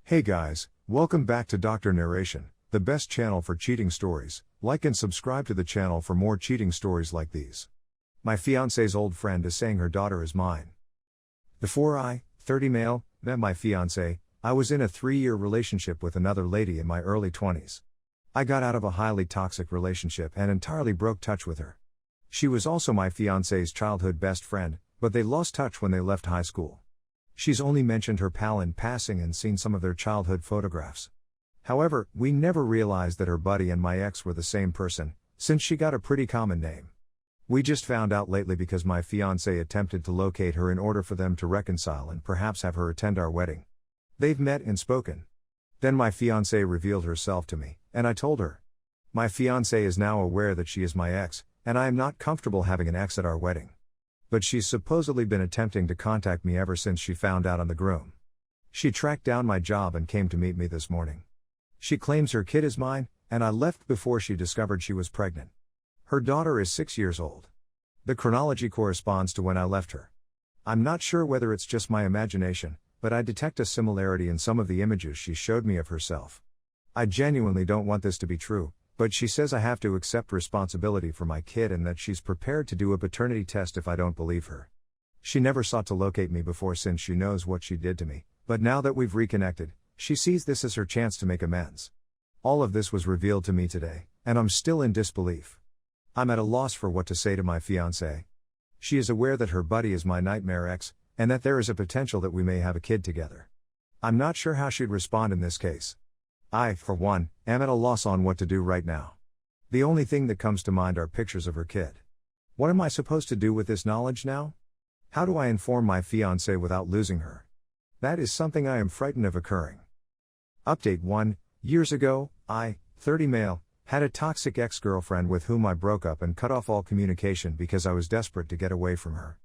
Hey guys, welcome back to Dr. Narration, the best channel for cheating stories. Like and subscribe to the channel for more cheating stories like these. My fiancée's old friend is saying her daughter is mine. Before I, 30 male, met my fiancée, I was in a 3-year relationship with another lady in my early 20s. I got out of a highly toxic relationship and entirely broke touch with her. She was also my fiancée's childhood best friend, but they lost touch when they left high school. She's only mentioned her pal in passing and seen some of their childhood photographs. However, we never realized that her buddy and my ex were the same person, since she got a pretty common name. We just found out lately because my fiancé attempted to locate her in order for them to reconcile and perhaps have her attend our wedding. They've met and spoken. Then my fiancé revealed herself to me, and I told her. My fiancé is now aware that she is my ex, and I am not comfortable having an ex at our wedding. But she's supposedly been attempting to contact me ever since she found out I'm the groom. She tracked down my job and came to meet me this morning. She claims her kid is mine, and I left before she discovered she was pregnant. Her daughter is 6 years old. The chronology corresponds to when I left her. I'm not sure whether it's just my imagination, but I detect a similarity in some of the images she showed me of herself. I genuinely don't want this to be true, but she says I have to accept responsibility for my kid and that she's prepared to do a paternity test if I don't believe her. She never sought to locate me before since she knows what she did to me, but now that we've reconnected, she sees this as her chance to make amends. All of this was revealed to me today, and I'm still in disbelief. I'm at a loss for what to say to my fiancée. She is aware that her buddy is my nightmare ex, and that there is a potential that we may have a kid together. I'm not sure how she'd respond in this case. I, for one, am at a loss on what to do right now. The only thing that comes to mind are pictures of her kid. What am I supposed to do with this knowledge now? How do I inform my fiancée without losing her? That is something I am frightened of occurring. Update 1. Years ago, I, 30 male, had a toxic ex-girlfriend with whom I broke up and cut off all communication because I was desperate to get away from her.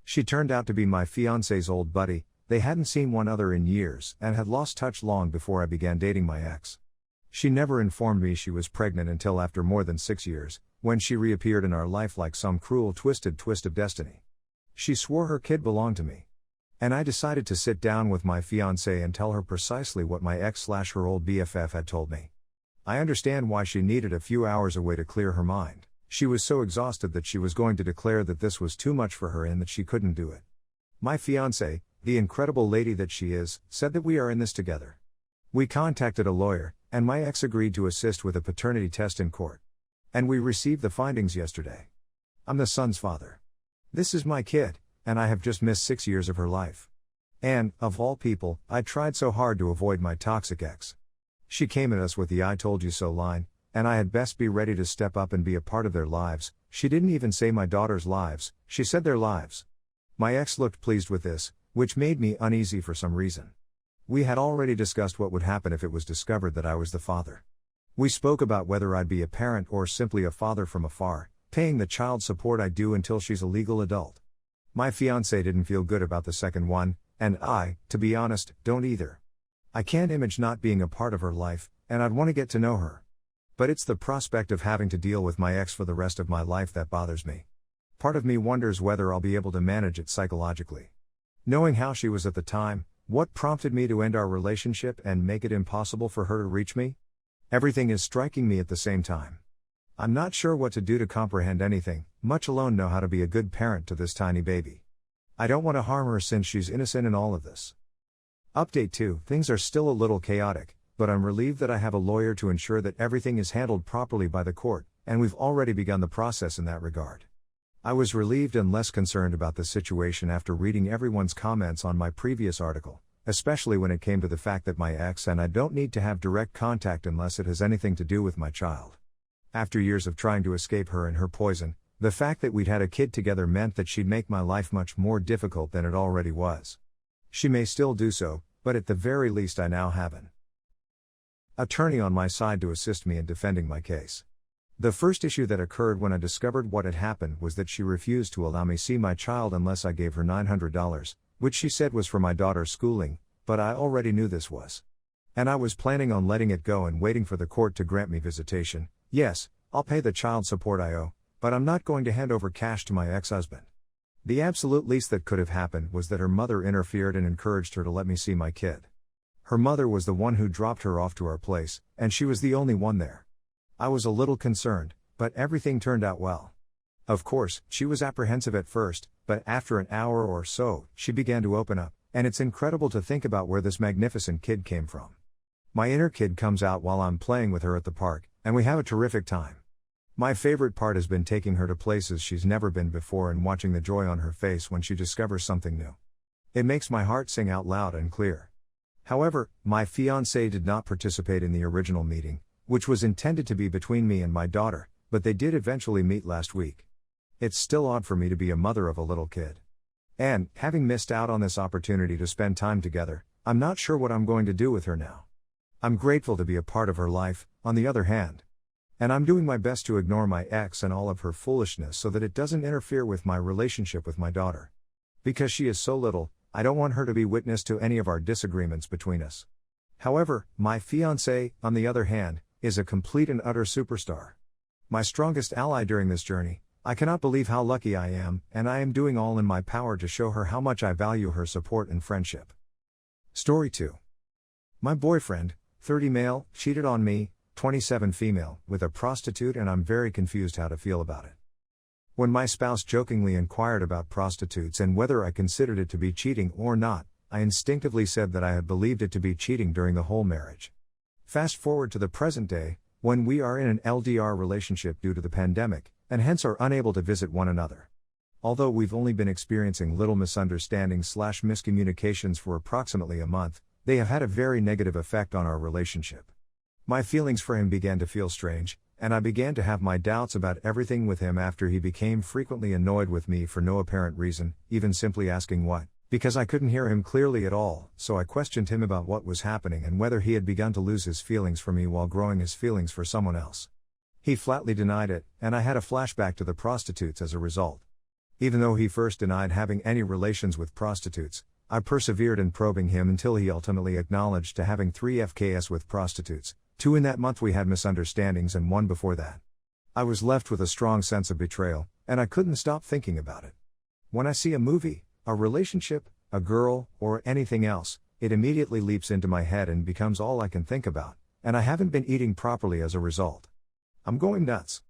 She turned out to be my fiancé's old buddy. They hadn't seen one another in years and had lost touch long before I began dating my ex. She never informed me she was pregnant until after more than 6 years, when she reappeared in our life like some cruel twisted twist of destiny. She swore her kid belonged to me. And I decided to sit down with my fiancée and tell her precisely what my ex/her old BFF had told me. I understand why she needed a few hours away to clear her mind. She was so exhausted that she was going to declare that this was too much for her and that she couldn't do it. My fiancée, the incredible lady that she is, said that we are in this together. We contacted a lawyer, and my ex agreed to assist with a paternity test in court. And we received the findings yesterday. I'm the son's father. This is my kid, and I have just missed 6 years of her life. And, of all people, I tried so hard to avoid my toxic ex. She came at us with the "I told you so" line, and I had best be ready to step up and be a part of their lives. She didn't even say my daughter's lives, she said their lives. My ex looked pleased with this, which made me uneasy for some reason. We had already discussed what would happen if it was discovered that I was the father. We spoke about whether I'd be a parent or simply a father from afar, paying the child support I do until she's a legal adult. My fiancé didn't feel good about the second one, and I, to be honest, don't either. I can't imagine not being a part of her life, and I'd want to get to know her. But it's the prospect of having to deal with my ex for the rest of my life that bothers me. Part of me wonders whether I'll be able to manage it psychologically. Knowing how she was at the time, what prompted me to end our relationship and make it impossible for her to reach me? Everything is striking me at the same time. I'm not sure what to do to comprehend anything, much alone know how to be a good parent to this tiny baby. I don't want to harm her since she's innocent in all of this. Update 2. Things are still a little chaotic, but I'm relieved that I have a lawyer to ensure that everything is handled properly by the court, and we've already begun the process in that regard. I was relieved and less concerned about the situation after reading everyone's comments on my previous article, especially when it came to the fact that my ex and I don't need to have direct contact unless it has anything to do with my child. After years of trying to escape her and her poison, the fact that we'd had a kid together meant that she'd make my life much more difficult than it already was. She may still do so, but at the very least I now have an attorney on my side to assist me in defending my case. The first issue that occurred when I discovered what had happened was that she refused to allow me see my child unless I gave her $900, which she said was for my daughter's schooling, but I already knew this was. And I was planning on letting it go and waiting for the court to grant me visitation. Yes, I'll pay the child support I owe, but I'm not going to hand over cash to my ex-husband. The absolute least that could have happened was that her mother interfered and encouraged her to let me see my kid. Her mother was the one who dropped her off to our place, and she was the only one there. I was a little concerned, but everything turned out well. Of course, she was apprehensive at first, but after an hour or so, she began to open up, and it's incredible to think about where this magnificent kid came from. My inner kid comes out while I'm playing with her at the park, and we have a terrific time. My favorite part has been taking her to places she's never been before and watching the joy on her face when she discovers something new. It makes my heart sing out loud and clear. However, my fiancé did not participate in the original meeting, which was intended to be between me and my daughter, but they did eventually meet last week. It's still odd for me to be a mother of a little kid. And, having missed out on this opportunity to spend time together, I'm not sure what I'm going to do with her now. I'm grateful to be a part of her life, on the other hand. And I'm doing my best to ignore my ex and all of her foolishness so that it doesn't interfere with my relationship with my daughter. Because she is so little, I don't want her to be witness to any of our disagreements between us. However, my fiancé, on the other hand, is a complete and utter superstar. My strongest ally during this journey. I cannot believe how lucky I am, and I am doing all in my power to show her how much I value her support and friendship. Story 2. My boyfriend, 30 male, cheated on me, 27 female, with a prostitute, and I'm very confused how to feel about it. When my spouse jokingly inquired about prostitutes and whether I considered it to be cheating or not, I instinctively said that I had believed it to be cheating during the whole marriage. Fast forward to the present day, when we are in an LDR relationship due to the pandemic, and hence are unable to visit one another. Although we've only been experiencing little misunderstandings/miscommunications for approximately a month, they have had a very negative effect on our relationship. My feelings for him began to feel strange, and I began to have my doubts about everything with him after he became frequently annoyed with me for no apparent reason, even simply asking what, because I couldn't hear him clearly at all, so I questioned him about what was happening and whether he had begun to lose his feelings for me while growing his feelings for someone else. He flatly denied it, and I had a flashback to the prostitutes as a result. Even though he first denied having any relations with prostitutes, I persevered in probing him until he ultimately acknowledged to having 3 FKs with prostitutes, 2 in that month we had misunderstandings and 1 before that. I was left with a strong sense of betrayal, and I couldn't stop thinking about it. When I see a movie, a relationship, a girl, or anything else, it immediately leaps into my head and becomes all I can think about, and I haven't been eating properly as a result. I'm going nuts.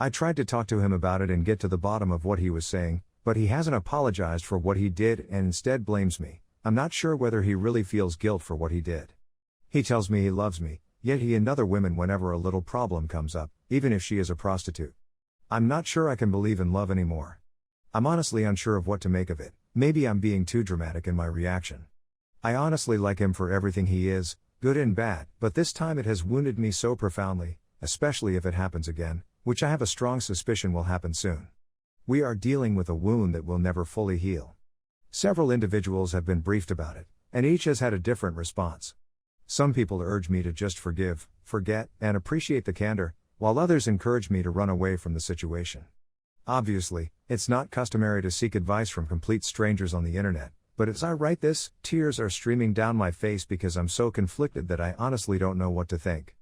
I tried to talk to him about it and get to the bottom of what he was saying, but he hasn't apologized for what he did and instead blames me. I'm not sure whether he really feels guilt for what he did. He tells me he loves me, yet he and other women whenever a little problem comes up, even if she is a prostitute. I'm not sure I can believe in love anymore. I'm honestly unsure of what to make of it. Maybe I'm being too dramatic in my reaction. I honestly like him for everything he is, good and bad, but this time it has wounded me so profoundly, especially if it happens again, which I have a strong suspicion will happen soon. We are dealing with a wound that will never fully heal. Several individuals have been briefed about it, and each has had a different response. Some people urge me to just forgive, forget, and appreciate the candor, while others encourage me to run away from the situation. Obviously, it's not customary to seek advice from complete strangers on the internet, but as I write this, tears are streaming down my face because I'm so conflicted that I honestly don't know what to think.